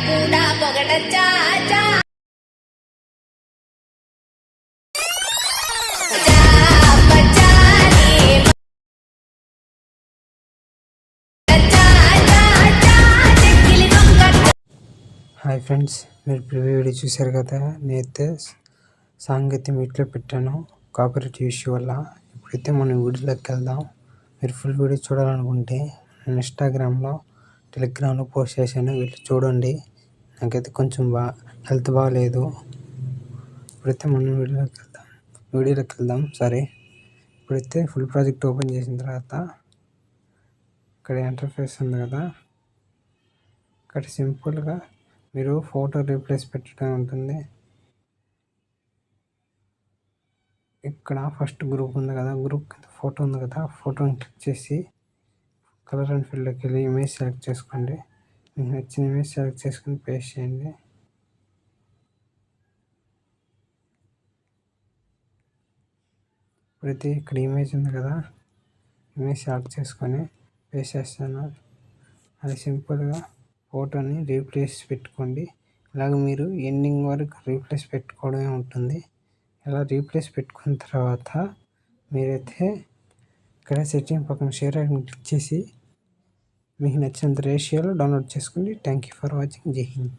కూడా పొగడచ్చా hi friends, మీరు preview video చూశారు కదా. నేనైతే సాంగ్ అయితే మీట్లో పెట్టాను కాపీరైట్ ఇష్యూ వల్ల. ఇప్పుడైతే మనం వీడియోలోకి వెళ్దాం. మీరు ఫుల్ వీడియో చూడాలనుకుంటే నేను ఇన్స్టాగ్రామ్లో, టెలిగ్రామ్లో పోస్ట్ చేశాను, వెళ్ళి చూడండి. నాకైతే కొంచెం హెల్త్ బాగాలేదు. ఇప్పుడైతే మనం వీడియోలోకి వెళ్దాం. సరే, ఇప్పుడైతే ఫుల్ ప్రాజెక్ట్ ఓపెన్ చేసిన తర్వాత ఇక్కడ ఇంటర్ఫేస్ ఉంది కదా, ఇక్కడ సింపుల్గా మీరు ఫోటో రీప్లేస్ పెట్టడం ఉంటుంది. ఇక్కడ ఫస్ట్ గ్రూప్ ఉంది కదా, గ్రూప్ కింద ఫోటో ఉంది కదా, ఫోటోని క్లిక్ చేసి కలర్ అండ్ ఫీల్డ్లోకి వెళ్ళి ఇమేజ్ సెలెక్ట్ చేసుకోండి. మీకు నచ్చిన ఇమేజ్ సెలెక్ట్ చేసుకుని పేస్ట్ చేయండి. ఇప్పుడైతే ఇక్కడ ఇమేజ్ ఉంది కదా, ఇమేజ్ సెలెక్ట్ చేసుకొని పేస్ట్ చేస్తాను. అది సింపుల్గా ఫోటోని రీప్లేస్ పెట్టుకోండి. ఇలాగ మీరు ఎండింగ్ వరకు రీప్లేస్ పెట్టుకోవడమే ఉంటుంది. ఇలా రీప్లేస్ పెట్టుకున్న తర్వాత మీరైతే ఇక్కడ సెట్టింగ్ పక్కన షేర్ ఐకాన్ క్లిక్ చేసి మీకు నచ్చినంత రేషియోలో డౌన్లోడ్ చేసుకోండి. Thank you for watching. జై హింద్.